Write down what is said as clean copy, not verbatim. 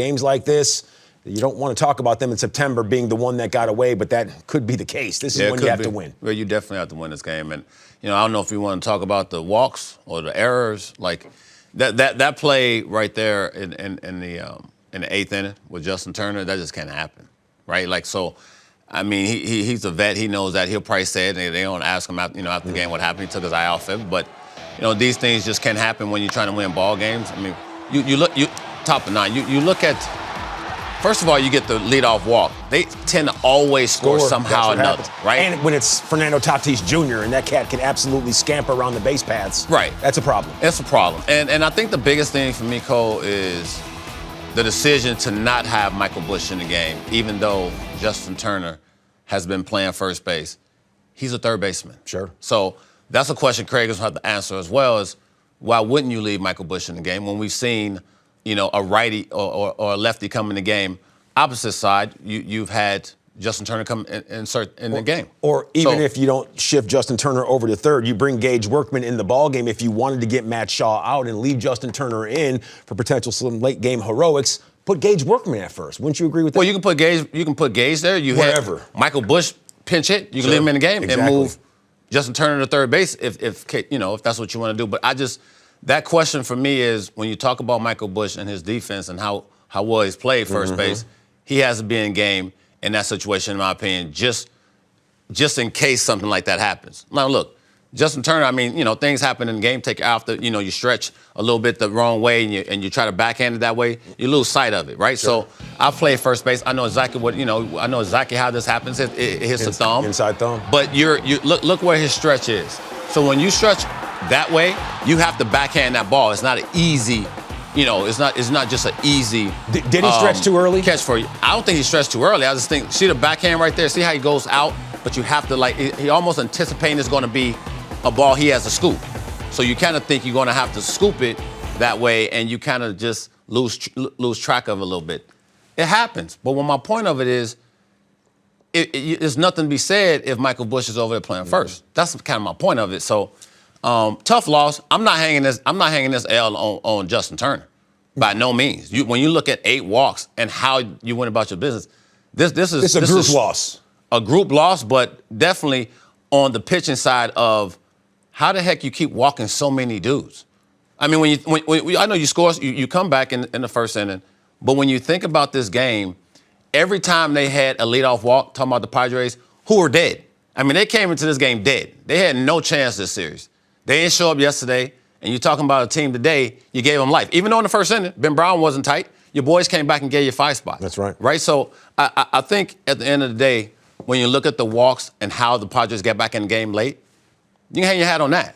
games like this, you don't want to talk about them in September being the one that got away, but that could be the case. This is when you have to win. Well, you definitely have to win this game. And, I don't know if you want to talk about the walks or the errors. Like, that play right there in the eighth inning with Justin Turner, that just can't happen, right? Like, so, I mean, he's a vet. He knows that. He'll probably say it. They don't ask him after the game what happened. He took his eye off it. But, these things just can't happen when you're trying to win ball games. I mean, you look top of nine. You look at. First of all, you get the leadoff walk. They tend to always score somehow or another, right? And when it's Fernando Tatis Jr. and that cat can absolutely scamper around the base paths, right? That's a problem. It's a problem. And I think the biggest thing for me, Cole, is the decision to not have Michael Busch in the game, even though Justin Turner has been playing first base. He's a third baseman. Sure. So that's a question Craig is going to have to answer as well, is why wouldn't you leave Michael Busch in the game when we've seen a righty or a lefty come in the game? Opposite side, you've had Justin Turner come insert in the game. Or even if you don't shift Justin Turner over to third, you bring Gage Workman in the ballgame if you wanted to get Matt Shaw out and leave Justin Turner in for potential some late game heroics. Put Gage Workman at first. Wouldn't you agree with that? Well, you can put Gage there. You wherever. Have Michael Busch pinch hit. You can leave him in the game and move Justin Turner to third base if that's what you want to do. But that question for me is when you talk about Michael Busch and his defense and how well he's played first base, he has to be in game in that situation, in my opinion, just in case something like that happens. Now, look, Justin Turner, I mean, things happen in the game. Take it after, you stretch a little bit the wrong way and you try to backhand it that way, you lose sight of it, right? Sure. So I play first base. I know exactly I know exactly how this happens. It hits the thumb. Inside thumb. But you look where his stretch is. So when you stretch that way, you have to backhand that ball. It's not an easy, it's not just an easy. Did he stretch too early? Catch for you. I don't think he stretched too early. I just think, see the backhand right there? See how he goes out? But you have to, he almost anticipating it's going to be a ball he has to scoop. So you kind of think you're going to have to scoop it that way, and you kind of just lose track of it a little bit. It happens. But my point of it is, there's nothing to be said if Michael Busch is over there playing first. That's kind of my point of it. So tough loss. I'm not hanging this L on Justin Turner by no means. When you look at 8 walks and how you went about your business, this is a group loss. A group loss, but definitely on the pitching side of how the heck you keep walking so many dudes. I mean, when I know you score, you come back in the first inning, but when you think about this game, every time they had a leadoff walk, talking about the Padres, who were dead. I mean, they came into this game dead. They had no chance this series. They didn't show up yesterday, and you're talking about a team today, you gave them life. Even though in the first inning, Ben Brown wasn't tight, your boys came back and gave you 5 spots. That's right. Right? So I think at the end of the day, when you look at the walks and how the Padres get back in the game late, you can hang your hat on that.